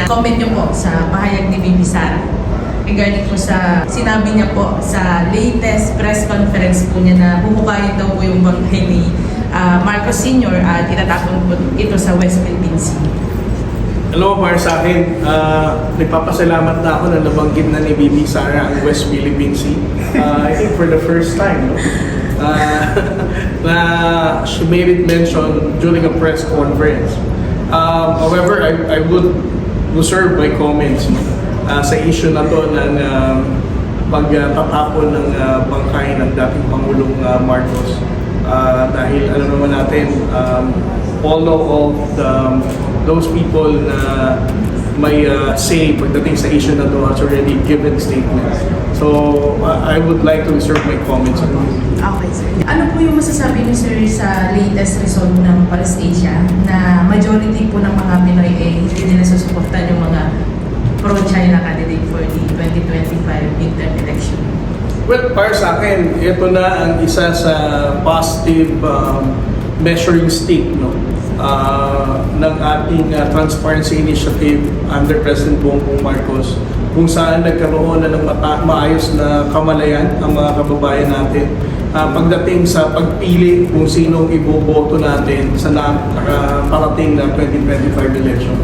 Comment niyo po sa pahayag ni Bibi Sara regarding po sa sinabi niya po sa latest press conference po niya na huhukayin daw po yung bangkay ni Marcos Sr. at itatapon po ito sa West Philippine Sea. Hello, para sa akin, nagpapasalamat na ako na nabanggit na ni Bibi Sara ang West Philippine Sea. I think for the first time, no? Na she made it mention during a press conference. However, I would reserve my comments sa issue na to ng pagtatapon ng bangkay ng dating Pangulong Marcos. Dahil ano naman natin, all of those people na may say pagdating sa issue na to has already given statements. So, I would like to reserve my comments on this. Okay, sir. Ano po yung masasabi niyo, sir, sa latest result ng Pulse Asia na majority po ng mga Pinoy hindi nila susuportan yung mga pro-China candidate for the 2025 midterm election? Well, para sa akin, ito na ang isa sa positive measuring stick, no? Ng ating transparency initiative under President Bongbong Marcos, kung saan nagkaroon na ng maayos na kamalayan ang mga kababayan natin pagdating sa pagpili kung sinong iboboto natin sa parating na 2025 election.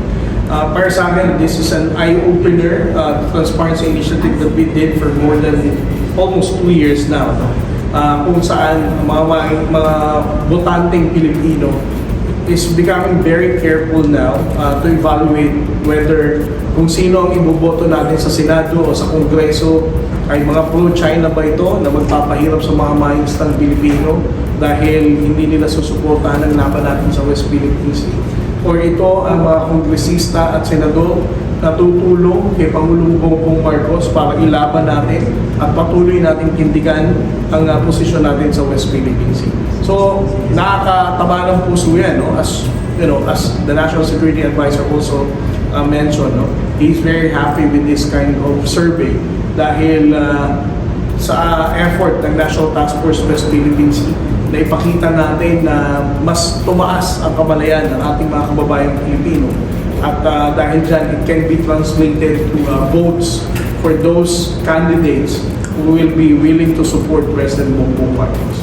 Para sa akin, this is an eye-opener, transparency initiative that we did for more than almost 2 years now. Kung saan mga botanteng Pilipino is becoming very careful now to evaluate whether kung sino ang iboboto natin sa Senado o sa Kongreso ay mga pro-China ba ito na magpapahirap sa mga mainstang Pilipino dahil hindi nila susuportahan ang laban natin sa West Philippine Sea. Or ito ang mga kongresista at senador na tutulong kay Pangulong Bongbong Marcos para ilaban natin at patuloy natin tindigan ang posisyon natin sa West Philippine Sea. So, nakakataba ng puso yan, no? As the National Security Advisor also mentioned, no? He's very happy with this kind of survey dahil sa effort ng National Task Force West Philippine Sea na ipakita natin na mas tumaas ang kamalayan ng ating mga kababayang Pilipino. At dahil dyan, it can be translated to votes for those candidates who will be willing to support President Bongbong Marcos.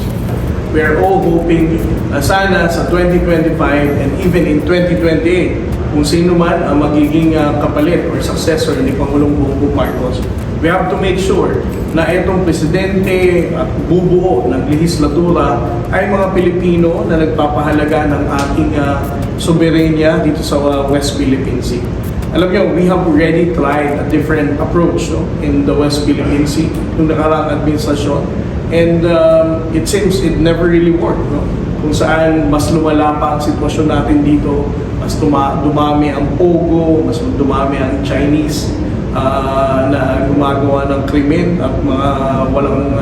We are all hoping na sana sa 2025 and even in 2028, kung sino man ang magiging kapalit or successor ni Pangulong Bongbong Marcos, we have to make sure na itong presidente at bubuo ng lehislatura ay mga Pilipino na nagpapahalaga ng ating soberenya dito sa West Philippine Sea. Alam niyo, we have already tried a different approach, no, in the West Philippine Sea, yung nakaraang administrasyon. And it seems it never really worked, no? Kung saan mas lumala pa ang sitwasyon natin dito, mas dumami ang pogo, mas dumami ang Chinese na gumagawa ng krimen at mga walang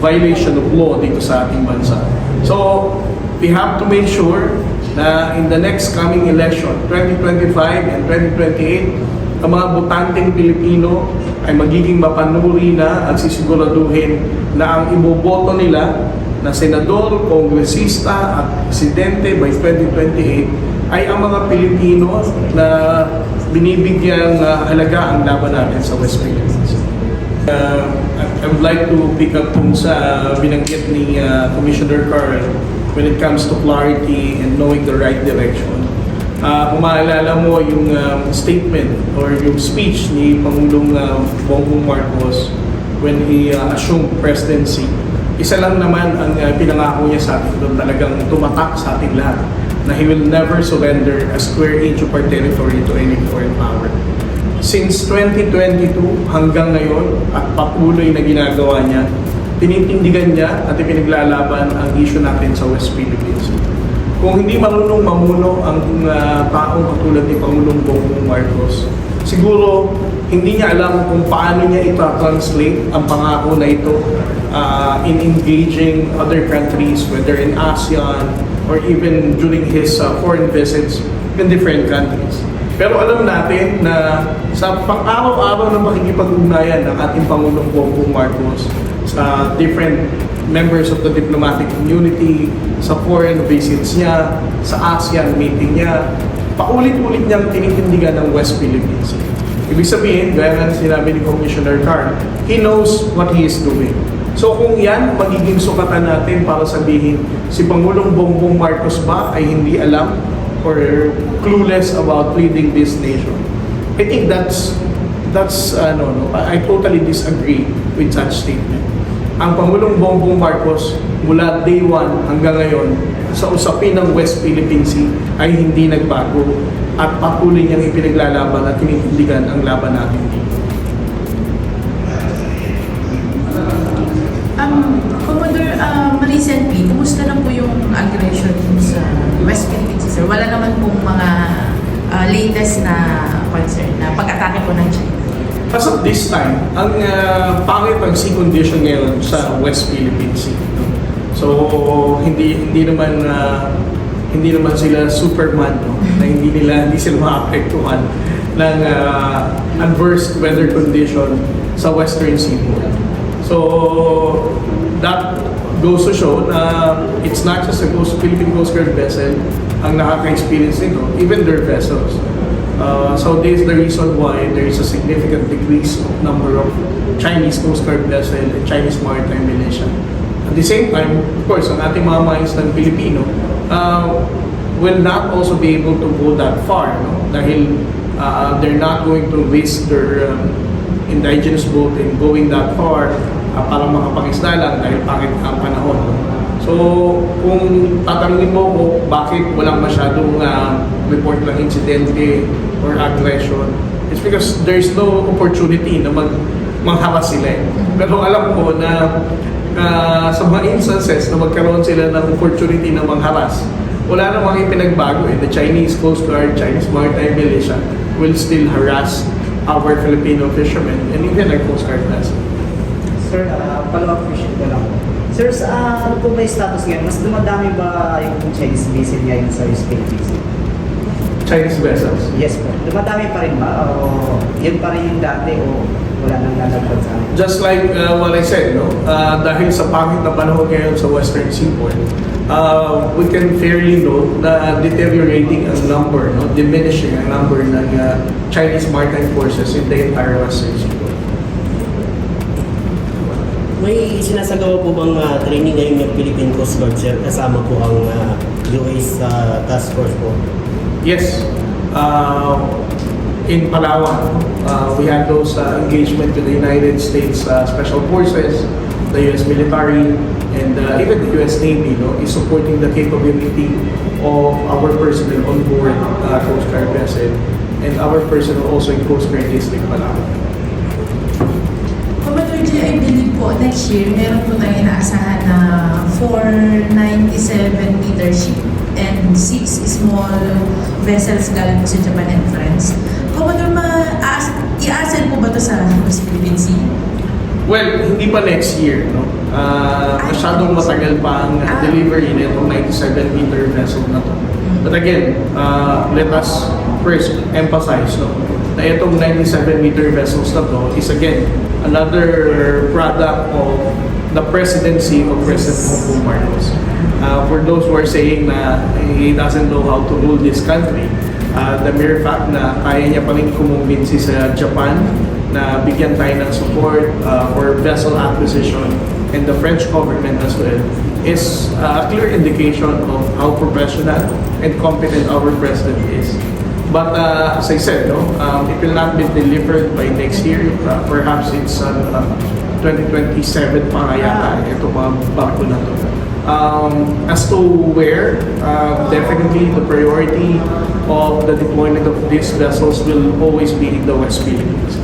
violation of law dito sa ating bansa. So, we have to make sure na in the next coming election, 2025 and 2028, ang mga botanteng Pilipino ay magiging mapanuri na at sisiguraduhin na ang iboboto nila na senador, kongresista at presidente by 2028 ay ang mga Pilipino na binibigyang halaga ang laban natin sa West Philippines. I would like to pick up kung sa binanggit ni Commissioner Carl when it comes to clarity and knowing the right direction. Kung maalala mo yung statement or yung speech ni Pangulong Bongbong Marcos when he assumed presidency, isa lang naman ang pinangako niya sa atin doon, talagang tumatak sa ating lahat na he will never surrender a square inch of our territory to any foreign power. Since 2022 hanggang ngayon at patuloy na ginagawa niya, tinitindigan niya at ipinaglalaban ang issue natin sa West Philippines. Kung hindi marunong mamuno ang taong katulad ni Pangulong Bongbong Marcos, siguro hindi niya alam kung paano niya ita-translate ang pangako na ito in engaging other countries, whether in ASEAN or even during his foreign visits in different countries. Pero alam natin na sa pang-araw-araw na makikipag-ugnayan ng ating Pangulong Bongbong Marcos sa different members of the diplomatic community, sa foreign visits niya, sa ASEAN meeting niya, paulit-ulit niyang tinitindigan ng West Philippines Sea. Ibig sabihin, gaya nga sinabi ni Commissioner Carl, he knows what he is doing. So kung yan, magiging sukatan natin para sabihin, si Pangulong Bongbong Marcos ba ay hindi alam or clueless about leading this nation? I think I totally disagree with such statement. Ang Pangulong Bongbong Marcos mula day 1 hanggang ngayon sa usapin ng West Philippine Sea ay hindi nagbago at patuloy niyang ipinaglalaban at tinitindigan ang laban natin dito. Commodore, recently, kumusta na po yung aggression sa West Philippine Sea, sir? Wala naman pong mga latest na concern na pag-atake po ng China. As of this time, ang pangit ang sea condition ngayon sa West Philippine Sea. So hindi naman sila Superman, no? Na hindi sila maapektuhan ng adverse weather condition sa Western Seaboard. So that goes to show na it's not just a Philippine Coast Guard vessel ang nakaka-experience nito, even their vessels. So this is the reason why there is a significant decrease of number of Chinese Coast Guard vessel and Chinese maritime militia. At the same time, of course, ang ating mga maistan Pilipino will not also be able to go that far, no? Dahil they're not going to risk their indigenous boat in going that far para makapangisda lang dahil pangit ang panahon. No? So, kung tatanungin mo ko bakit walang masyadong report ng insidente or aggression, it's because there's no opportunity na mangharas sila. Pero alam ko na sa mga instances na magkaroon sila ng opportunity na mangharas, wala namang ipinagbago. The Chinese Coast Guard, Chinese Maritime Militia will still harass our Filipino fishermen and even our Coast Guard vessels. Sir, follow-up question ko lang. Sir, ano po ba yung status ngayon? Mas dumadami ba yung Chinese vessel ngayon sa West Philippines? Chinese vessels? Yes po. Dumadami pa rin ba? O yun pa rin yung dati o wala nang lalagpag sa amin? Just like what I said, no? Dahil sa pangit na panahon ngayon sa Western Seaboard, we can fairly note na deteriorating ang number, no? Diminishing ang number ng Chinese maritime forces in the entire Western Seaboard. May sinasagawa po bang training ngayon ng Philippine Coast Guard, sir? Kasama po ang UA's task force po? Yes. In Palawan, we had those engagement with the United States Special Forces, the U.S. military, and even the U.S. Navy, no, is supporting the capability of our personnel on board Coast Guard vessel and our personnel also in Coast Guard District Palawan. Commander G, I believe po next year, meron po tayong inaasahan na 497-meter ship and 6 small vessels galing po sa Japan and France. Commodore, i-assign po ba ito sa West Philippine Sea? Well, hindi pa next year, no? Masyadong matagal pa ang delivery nitong 97-meter vessel na to. But again, let us first emphasize, no, na itong 97-meter vessels na to is again another product of the presidency of President Bongbong Marcos. For those who are saying na he doesn't know how to rule this country, the mere fact na kaya niya pa rin kumumbinsi sa Japan na bigyan tayo ng support for vessel acquisition and the French government as well is a clear indication of how professional and competent our president is. But as I said, no, it will not be delivered by next year. Perhaps it's 2027 pa yata ito mga barko na to. As to where, definitely the priority of the deployment of these vessels will always be in the West Philippines.